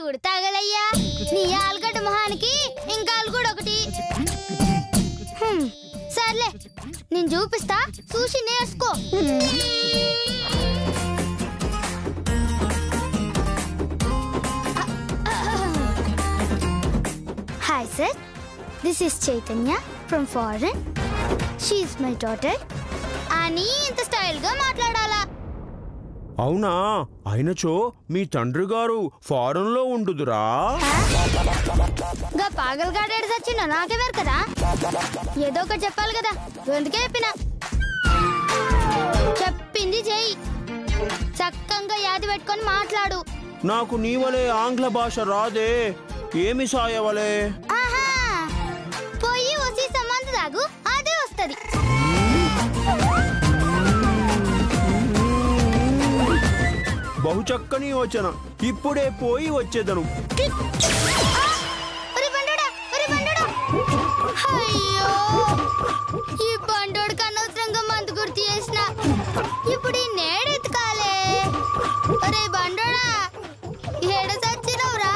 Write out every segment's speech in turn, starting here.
కూడా తగలయ్యా నీ ఆలుగడ్డ మొహానికి ఇంకా ఆలుగూడ ఒకటి సర్లే నేను చూపిస్తా చూసి నేర్చుకో hi sir this is Chaitanya from foreign she is my daughter అని ఇంత స్టైల్ గా మాట్లాడాలా అవునా అయినచో మీ తండ్రి గారు ఫారెన్ లో ఉండుదురా గా పాగల్గాడేడు సచ్చిందో నాకెవరు కదా ఏదో ఒకటి చెప్పాలి కదా అందుకే చెప్పిన చెప్పింది చెయ్యి చక్కంగా యాది పెట్టుకొని మాట్లాడు నాకు నీవలే ఆంగ్ల భాష రాదే ఏమి సాయవలే ఆహా పోయి వచ్చి సంబంధ దాగు అదే వస్తది బహు చక్కని యోచన ఇప్పుడే పోయి వచ్చేదను అయ్యో ఈ బండోడు అనవసరంగా మందు గుర్తు చేసిన ఇప్పుడు ఈ నేడెత్తుకాలే ఒరే బండోడా ఏడ సచ్చినవురా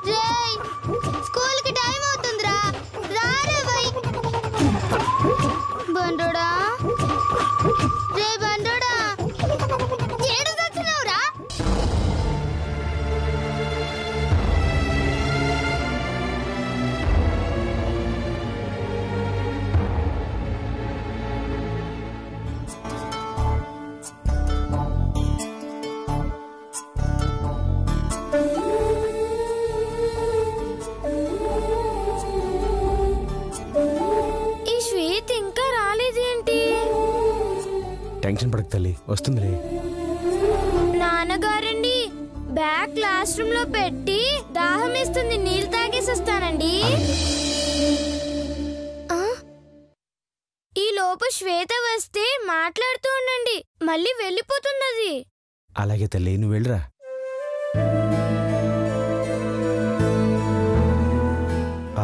రేయ్ స్కూల్ కి టైం అవుతుందిరా రారే బై బండోడా రే బండోడా ఏడ సచ్చినవురా టెన్షన్ పడక తల్లి వస్తుందిలే నాన్నగారండి బ్యాగ్ క్లాస్ రూమ్ లో పెట్టి దాహం వేస్తుంది నీళ్ళు తాగేసి వస్తానండి ఈ లోపు శ్వేత వస్తే మాట్లాడుతూ ఉండండి మళ్ళీ వెళ్ళిపోతుంది అది అలాగే తల్లి నువ్వు వెళ్ళరా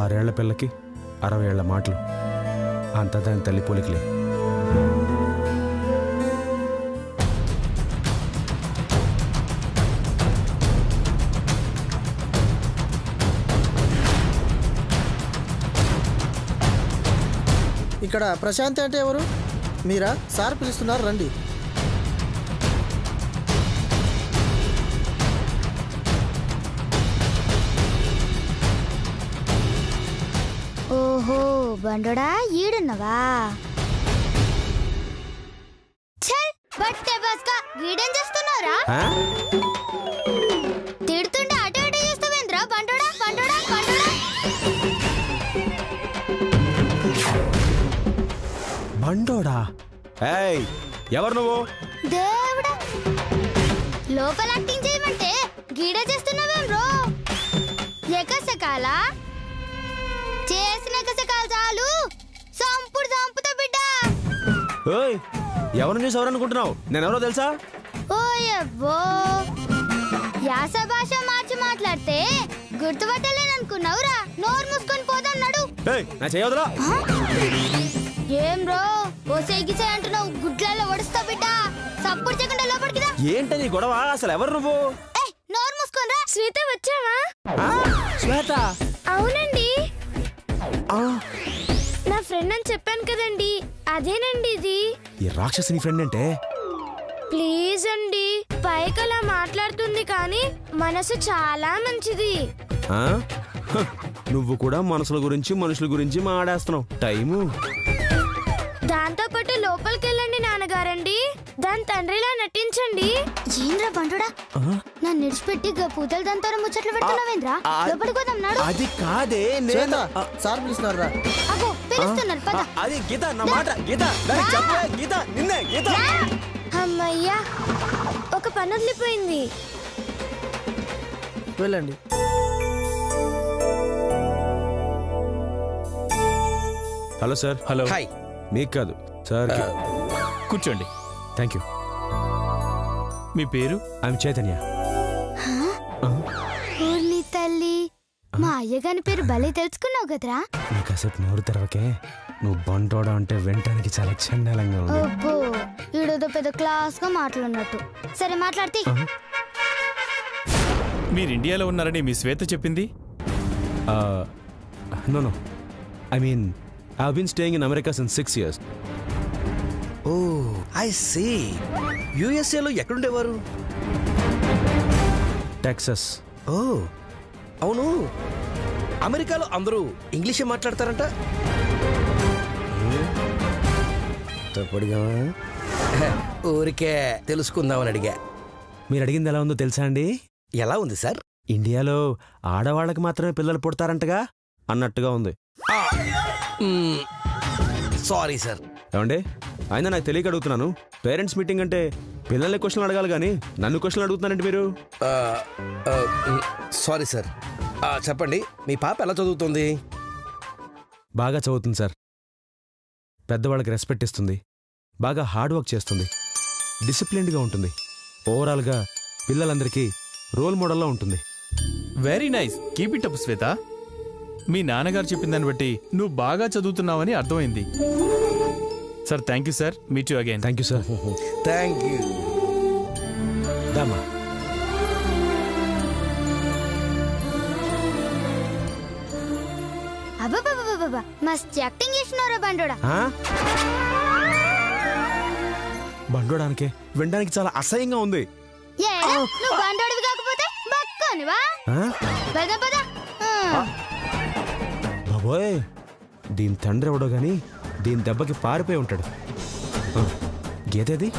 ఆరేళ్ల పిల్లకి 60 ఏళ్ల మాటలు అంతా దాని తల్లి పోలికలే ఇక్కడ ప్రశాంతి అంటే ఎవరు మీరా సార్ పిలుస్తున్నారు రండి ఓహో బండోడా ఈడున్నవా చల్ బట్టే బస్కా గీడేం చేస్తున్నావురా తిడుతుంటే అటు ఇటు చూస్తావేంద్రా బండోడా బండోడా బండోడా బండోడా ఏయ్ ఎవరు నువ్వు దేవుడా లోపల యాక్టింగ్ చేయమంటే గీడ చేస్తున్నావేం బ్రో ఎకసకాల చేసిన ఎకసకాల చాలు సంపుడు సంపుతా బిడ్డ ఓయ్ ఎవరు చూసి ఎవరనుకుంటున్నావు నేనెవరో తెలుసా ఓయబ్బో యాస భాష మార్చి మాట్లాడితే గుర్తుపట్టలేననుకున్నావురా నోరు మూసుకొని పోదన్నాడు ఏయ్ నా చేయవదరా ఏం బ్రో ఓసేగిసే అంటున్నావు గుడ్లలో ఒడుస్తా బిడ్డ సప్పుడు చేయకుండా లోపలికిదా ఏంటది గొడవ అసలు ఎవరు నువ్వు నోరు మూసుకోనరా శ్వేత వచ్చావా శ్వేత అవునండి నా ఫ్రెండ్ అని చెప్పాను కదండి అదేనండి ఇది ఈ రాక్షసుని ఫ్రెండ్ అంటే ప్లీజ్ అండి పైకి అలా మాట్లాడుతుంది కానీ మనసు చాలా మంచిది నువ్వు కూడా మనసుల గురించి మనుషుల గురించి మాట్లాడుతున్నావు టైము దాంతో పాటు లోపలికి వెళ్ళండి నాన్నగారండి దాని తండ్రిలా నటించండి ఏంద్రా బండుడా నన్ను నిడిచిపెట్టి పూతలు దాంతో ముచ్చట్లు పెడుతున్నావేంద్రా లోపలికి పోదాం నాడు అది కాదే సార్ పిలుస్తున్నారా అగో పిలుస్తున్నారు పద అది గీత నా మాట గీత చెప్పే గీత నిన్నే గీత అమ్మయ్యా ఒక పని వదిలిపోయింది వెళ్ళండి హలో సార్ హలో హాయ్ మీకు కాదు సార్ కూర్చోండి థ్యాంక్ యూ మీ పేరు ఐఎమ్ చైతన్య ఊర్ని తల్లి మా అయ్యగాని పేరు భలే తెలుసుకున్నావు కదరా నీకు కాసేపు నోరు తెరవకే నువ్వు బంటోడా అంటే వినటానికి చాలా చండాలంగా ఉంది అబ్బో ఈడోదో పెద్ద క్లాస్ గా మాట్లాడినట్టు సరే మాట్లాడితే మీరు ఇండియాలో ఉన్నారని మీ శ్వేత చెప్పింది. No I mean I have been staying in America since 6 years. Oh I see. యుఎస్ఏలో ఎక్కడుండేవారు? టెక్సస్. ఓ అవును, అమెరికాలో అందరూ ఇంగ్లీషే మాట్లాడతారంట. తప్పడుగా ఊరికే తెలుసుకుందామని అడిగా. మీరు అడిగింది ఎలా ఉందో తెలుసా అండి? ఎలా ఉంది సార్? ఇండియాలో ఆడవాళ్ళకి మాత్రమే పిల్లలు పుడతారంటగా అన్నట్టుగా ఉంది. Sorry sir. ఏమండి, అయినా నాకు తెలియక అడుగుతున్నాను. పేరెంట్స్ మీటింగ్ అంటే పిల్లల్ని క్వశ్చన్ అడగాలి కానీ నన్ను క్వశ్చన్ అడుగుతున్నారంటే మీరు. Sorry sir. చెప్పండి, మీ పాప ఎలా చదువుతుంది? బాగా చదువుతుంది సార్. పెద్దవాళ్ళకి రెస్పెక్ట్ ఇస్తుంది, బాగా హార్డ్ వర్క్ చేస్తుంది, డిసిప్లిన్డ్గా ఉంటుంది. ఓవరాల్గా పిల్లలందరికీ రోల్ మోడల్లా ఉంటుంది. Very nice, keep it up Shweta. మీ నాన్నగారు చెప్పిన దాన్ని బట్టి నువ్వు బాగా చదువుతున్నావని అర్థమైంది. Sir thank you sir. Meet you again. Thank you sir. Thank you. దామా అబ్బబ్బబ్బబ్బబ్బ, మస్త్ యాక్టింగ్ చేసినారా బండోడా. బండోడానికి వినడానికి చాలా అసహ్యంగా ఉంది. ఏరా, నువ్వు బండోడివి కాకపోతే బక్కోనివా? వెళ్దాం పద. బాబోయ్, దీని తండ్రి ఎవడో గాని దీని దెబ్బకి పారిపోయి ఉంటాడు. గీతేది?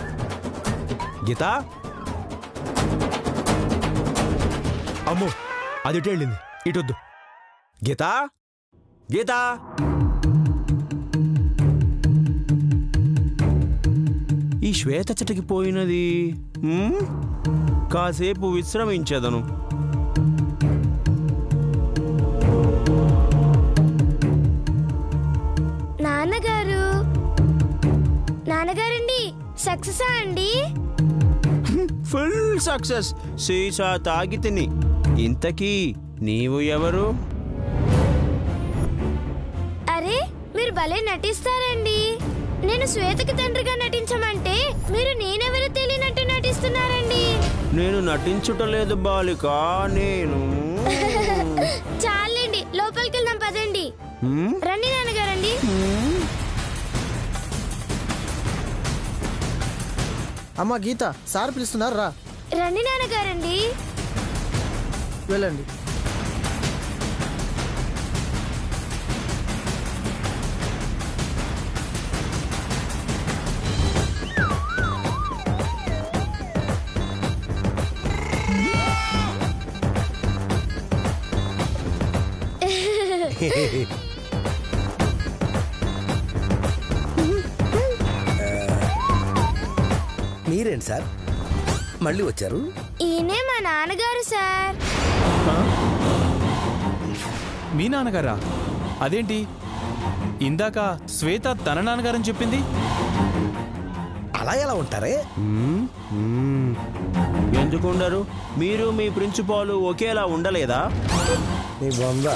గీత? అమ్మో, అది ఇటు వెళ్ళింది. ఇటొద్దు. గీత, గీత! ఈ శ్వేత చెట్టుకి పోయినది. కాసేపు విశ్రమించేదను. నాన్నగారండి, సక్సెసా అండి? Full success. సీసా తాగి తిని. ఇంతకీ నీవు ఎవరు? అరే, మీరు భలే నటిస్తారండి. నేను శ్వేతకి తండ్రిగా నటించమంటే మీరు నేనెవరో తెలియనట్టు నటిస్తున్నారండి. నేను నటించుటలేదు బాలిక, నేను. చాలండి, లోపలికి వెళ్దాం పదండి. రండి నాన్నగారండి. అమ్మా గీత, సార్ పిలుస్తున్నారు, రా. రండి నాన్నగారండి. వెళ్ళండి. మీరేంటి సార్ మళ్ళీ వచ్చారు? ఈయనే మా నాన్నగారు సార్. మీ నాన్నగారా? అదేంటి ఇందాక శ్వేత తన నాన్నగారని చెప్పింది? అలా ఎలా ఉంటారే? ఎందుకు ఉండరు? మీరు మీ ప్రిన్సిపాల్ ఒకేలా ఉండలేదా? నీ బొంద.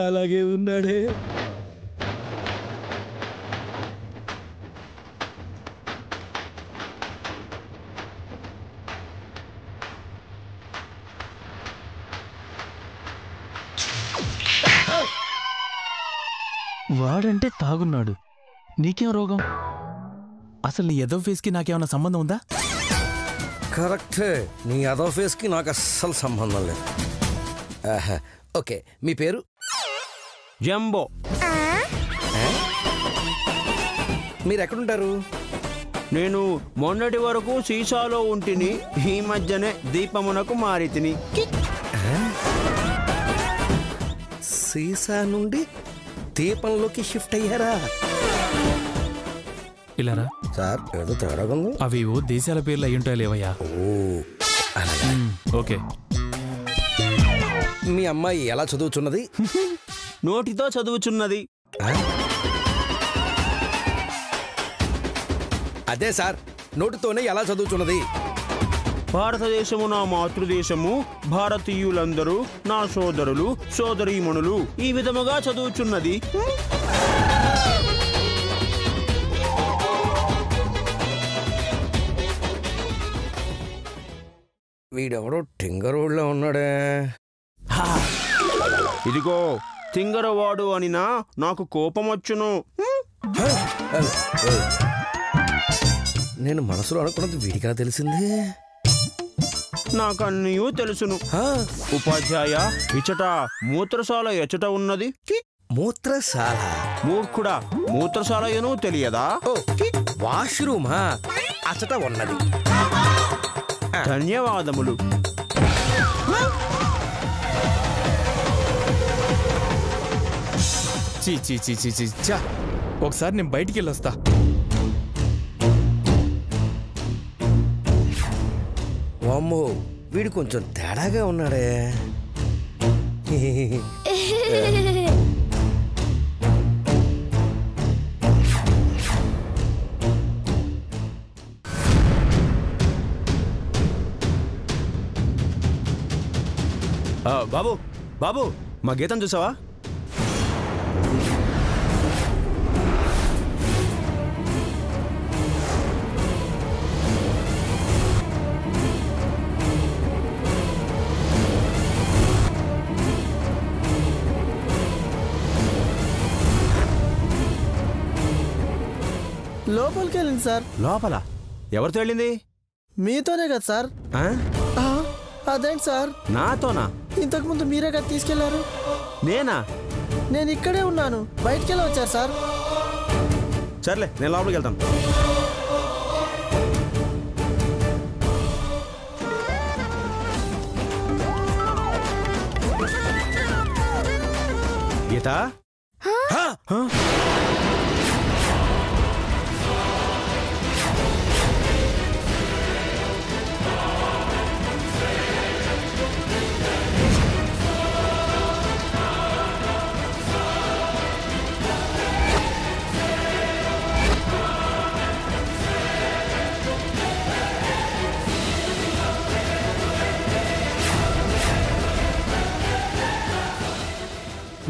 అలాగే ఉన్నాడే. వాడంటే తాగున్నాడు. నీకేం రోగం? అసలు నీ ఎదో ఫేస్కి నాకేమన్నా సంబంధం ఉందా? కరెక్టే, నీ అదో ఫేస్కి నాకు అస్సలు సంబంధం లేదు. ఓకే, మీ పేరు? జంబో. మీరు ఎక్కడుంటారు? నేను మొన్నటి వరకు సీసాలో ఉంటిని, ఈ మధ్యనే దీపమునకు మారితిని. సీసా నుండి దీపంలోకి షిఫ్ట్ అయ్యారా? ఇలారా సార్, ఏదో తేడాగా ఉంది. అవి ఓ దేశాల పేర్లు అయ్యుంటాయి లేవయ్యా. ఓకే. మీ అమ్మాయి ఎలా చదువుతున్నది? నోటితో చదువుచున్నది. అదే సార్, నోటితోనే ఎలా చదువుతున్నది? భారతదేశము నా మాతృదేశము, భారతీయులందరూ నా సోదరులు సోదరీమణులు ఈ విధముగా చదువుచున్నది. వీడెవడో టింగరోడ్లో ఉన్నాడే. ఇదిగో తింగరవాడు అనినా నాకు కోపం వచ్చును. నేను మనసులో అనుకున్నది వీడిగా తెలిసింది. నాకన్నీ తెలుసును. ఉపాధ్యాయ, ఇచట మూత్రశాల ఎచట ఉన్నది. మూత్రశాల? మూర్ఖుడా, మూత్రశాల ఏనో తెలియదా? వాష్రూమా అచట ఉన్నది. ధన్యవాదములు. చీ చీ చీ చీ చీ చా. ఒకసారి నేను బయటికి వెళ్ళొస్తా. వామ్మో, వీడు కొంచెం తేడాగా ఉన్నాడే. బాబు బాబు, మా గీతం చూసావా? లోపలికి వెళ్ళింది సార్. లోపల ఎవరితో వెళ్ళింది? మీతోనే కదా సార్. అదేంటి సార్? నాతోనా? ఇంతకు ముందు మీరే కదా తీసుకెళ్లారు. నేనా? నేను ఇక్కడే ఉన్నాను, బయటికి వెళ్ళి వచ్చారు సార్. సర్లే, నేను లోపలికి వెళ్తాను. గీత,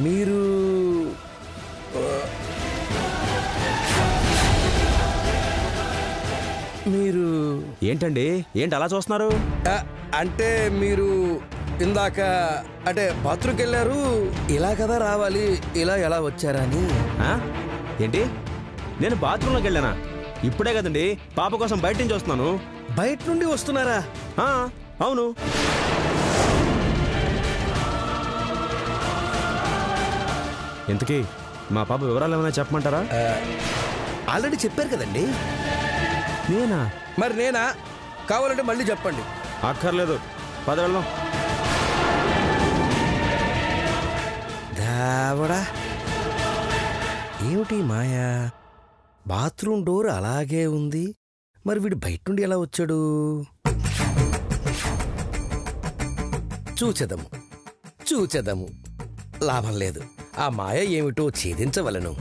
మీరు మీరు ఏంటండి, ఏంటి అలా చూస్తున్నారు? అంటే మీరు ఇందాక అంటే బాత్రూమ్కి వెళ్ళారు, ఇలా కదా రావాలి, ఇలా ఎలా వచ్చారని. ఏంటి, నేను బాత్రూంలోకి వెళ్ళానా? ఇప్పుడే కదండి పాప కోసం బయట నుంచి వస్తున్నాను. బయట నుండి వస్తున్నారా? అవును. ఇంతకీ మా పాప వివరాలు ఏమైనా చెప్పమంటారా? ఆల్రెడీ చెప్పారు కదండి. నేనా? మరి నేనా? కావాలంటే మళ్ళీ చెప్పండి. అక్కర్లేదు, పద వెళ్దాం. దావడా, ఏమిటి మాయా? బాత్రూమ్ డోర్ అలాగే ఉంది, మరి వీడు బయట నుండి ఎలా వచ్చాడు? చూచెదము చూచెదము, లాభం లేదు. ఆ మాయ ఏమిటో ఛేదించవలను.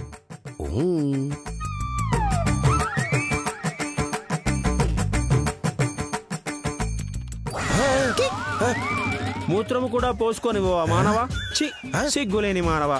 మూత్రము కూడా పోసుకొని మానవా, సిగ్గులేని మానవా.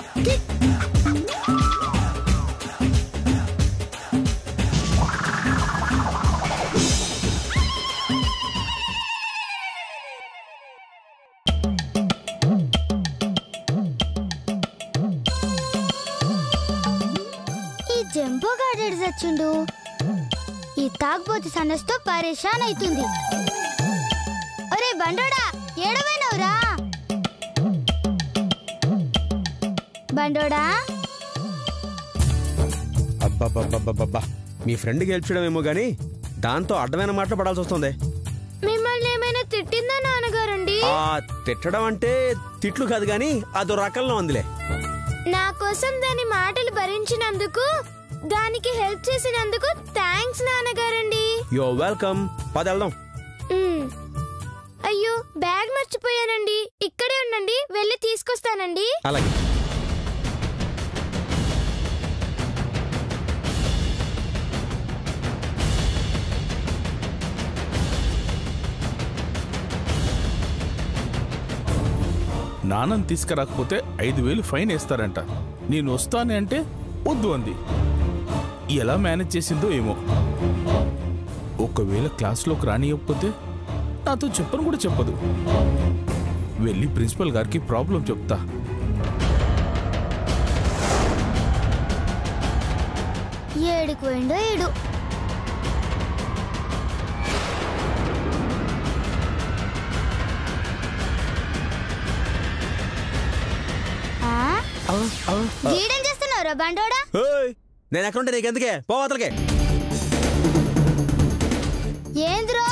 ఈ జంబో గాడెడు చచ్చిండు. ఈ తాగుబోతు సన్నస్తో పరేషాన్ అవుతుంది. ఒరే బండోడా, ఏడవైనవురా? బండోడా, అబ్బబ్బబ్బబ్బబ్బా, మీ ఫ్రెండ్కి హెల్ప్ చేయడమేమో గానీ దాంతో అడ్డమైన మాటలు పడాల్సి వస్తుంది. మిమ్మల్ని ఏమైనా తిట్టిందా నాన్నగారండి? తిట్టడం అంటే తిట్లు కాదు గాని అదో రకంలో ఉందిలే. నా కోసం దాని మాటలు భరించినందుకు, దానికి హెల్ప్ చేసినందుకు థ్యాంక్స్ నాన్నగారండి. Yo welcome. పద వెళ్దాం. అయ్యో, బ్యాగ్ మర్చిపోయానండి. ఇక్కడే ఉండండి, వెళ్ళి తీసుకొస్తానండి. అలాగే. నాన్నని తీసుకురాకపోతే 5,000 ఫైన్ వేస్తారంట. నేను వస్తానే అంటే వద్దు అంది. ఎలా మేనేజ్ చేసిందో ఏమో. ఒకవేళ క్లాస్లోకి రానియకపోతే నాతో చెప్పను కూడా చెప్పదు. వెళ్ళి ప్రిన్సిపల్ గారికి ప్రాబ్లం చెప్తా. ఏడుకు పోయిండో ఏడు. గీడేం చేస్తున్నావురా బండోడా? నేను ఎక్కడుంటే నీకెందుకే, పోవతలకే. ఏంద్రో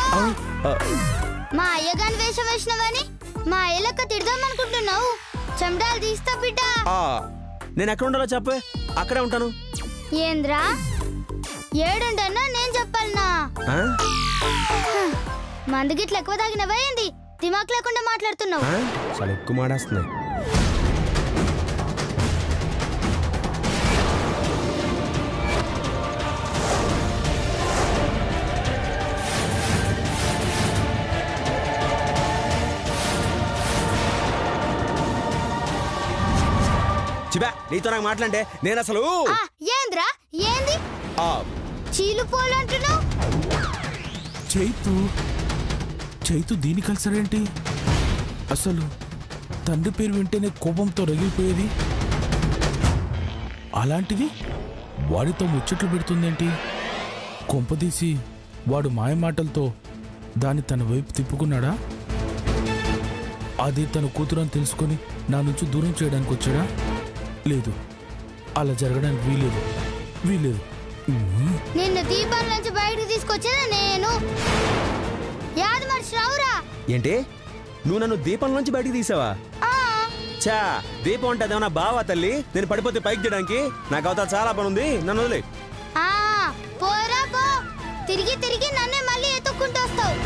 మా అయ్యగాని వేషం వేసినవని మా అయ్యలక్క తిడదామనుకుంటున్నావు? చెమడాలు తీస్తా బిడ్డ. నేను ఎక్కడ ఉండాలో చెప్పే, అక్కడే ఉంటాను. ఏంద్రా ఏడుండన్నా నేను చెప్పాలనా? మందు గిట్ల ఎక్కువ తాగినవా ఏంది? దిమాక్ లేకుండా మాట్లాడుతున్నావు. చాలా ఎక్కువ మాడేస్తున్నాయి. చిబా నీతో నాకు మాట్లాడే నేను అసలు. ఏంద్రా ఏంది చీలు పోలు అంటున్నావు? చైతు దీని కలిసారేంటి? అసలు తండ్రి పేరు వింటేనే కోపంతో రగిలిపోయేది, అలాంటిది వాడితో ముచ్చట్లు పెడుతుందేంటి? కొంపదీసి వాడు మాయమాటలతో దాన్ని తన వైపు తిప్పుకున్నాడా? అది తన కూతురని తెలుసుకొని నా నుంచి దూరం చేయడానికి వచ్చాడా? లేదు, అలా జరగడానికి వీలేదు. నిన్ను దీపాల నుంచి బయటకు తీసుకొచ్చేదా నేను? యాద మర్చిరావురా. ఏంటి నువ్వు నన్ను దీపం నుంచి బయటికి తీసావా? చా దీపం అంటే అదేమన్నా బావా తల్లి? నేను పడిపోతే పైకి తీయడానికి? నాకు అవతల చాలా పని ఉంది, నన్ను వదిలే. పోరా పో, తిరిగి నన్నే మళ్ళీ ఎత్తుక్కుంటూ వస్తావు.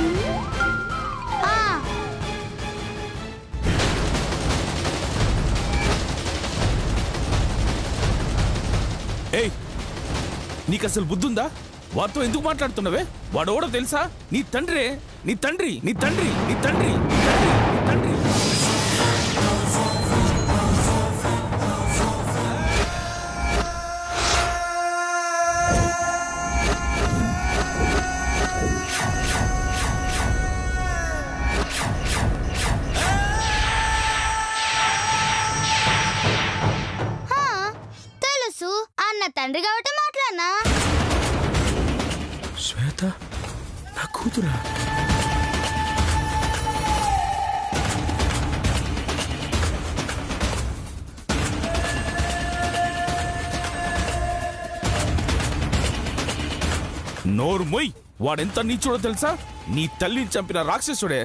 ఏయ్, నీకు అసలు బుద్ధుందా? వారితో ఎందుకు మాట్లాడుతున్నావే? వాడెవడో తెలుసా? నీ తండ్రి. తెలుసు అన్న తండ్రి కాబట్టి మాట్లాడనా? శ్వేత నా కూతురా? నోరు మొయ్. వాడెంత నీచుడో తెలుసా? నీ తల్లిని చంపిన రాక్షసుడే.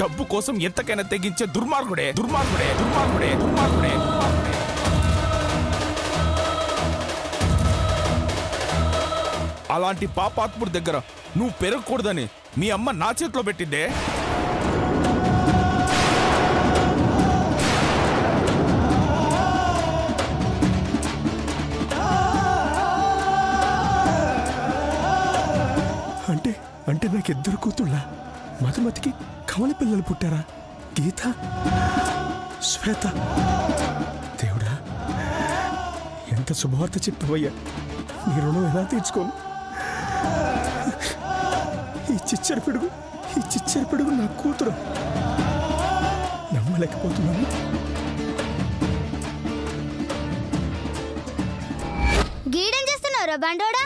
డబ్బు కోసం ఎంతకైనా తెగించే దుర్మార్గుడే. అలాంటి పాపాత్ముడి దగ్గర నువ్వు పెరగకూడదని మీ అమ్మ నా చేతిలో పెట్టిందే. అంటే నాకు 2 కూతుళ్ళ? మధుమతికి కమల పిల్లలు పుట్టారా? గీత, శ్వేత. దేవుడా, ఎంత శుభవార్త చెప్పవయ్యా. నీ రుణం ఎలా తీర్చుకోను? ఈ చిచ్చరి పిడుగు నా కూతురు. నమ్మలేకపోతున్నాను. గీడేం చేస్తున్నావురా బండోడా?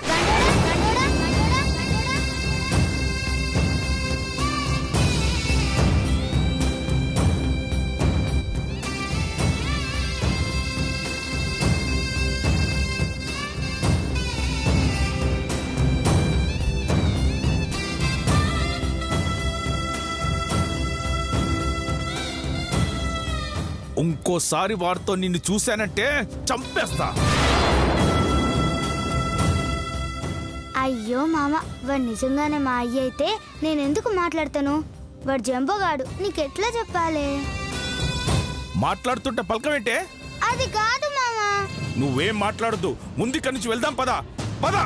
ఇంకోసారి వాడితో నిన్ను చూశానంటే చంపేస్తా. అయ్యో మామ, వాడు నిజంగానే మా అయ్య అయితే నేనెందుకు మాట్లాడతాను? వాడు జంబోగాడు, నీకెట్లా చెప్పాలి? మాట్లాడుతుంటే పలకమేంటే? అది కాదు మామా. నువ్వేం మాట్లాడద్దు, ముందు ఇక్కడి నుంచి వెళ్దాం. పద పద.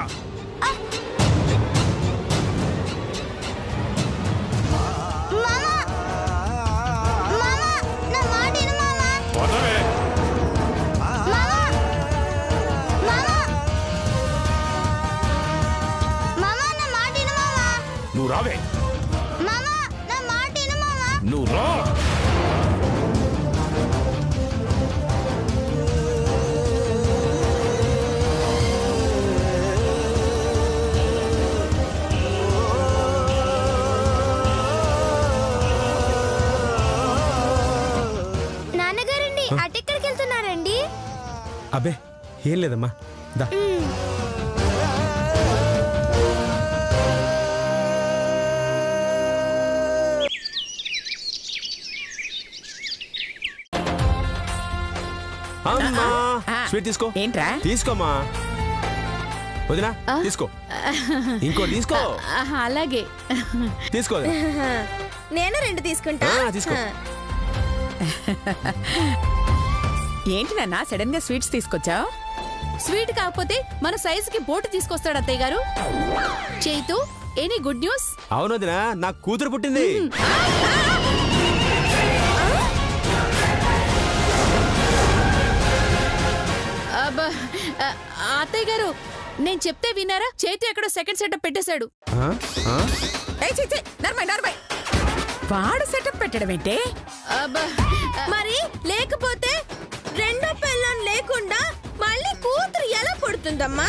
పదవే. నువ్వు రావే. నువ్వు రా. నాన్నగారండి, అటెక్కడికి వెళ్తున్నారండి? అబ్బే ఏం లేదమ్మా, దా. అమ్మా, స్వీట్ తీసుకో. ఏంట్రా? తీసుకోమ్మా. వదినా తీసుకో. ఇంకో తీసుకో. అలాగే తీసుకో. నేను 2 తీసుకుంటా. తీసుకో. ఏంటి నాన్న సడన్ గా స్వీట్స్ తీసుకొచ్చావు? స్వీట్ కాకపోతే మన సైజుకి బోటు తీసుకొస్తాడు అత్తయ్య గారు. Chaitu, any good news? అవును వదినా, నాకు కూతురు పుట్టింది. అత్తయ్య గారు, నేను చెప్తే విన్నారా? చైతు ఎక్కడో సెకండ్ సెటప్ పెట్టేశాడు. వాడు సెటప్ పెట్టడం ఏంటే? మరి లేకపోతే రెండో పిల్లని లేకుండా మళ్ళీ కూతురు ఎలా పుడుతుందమ్మా?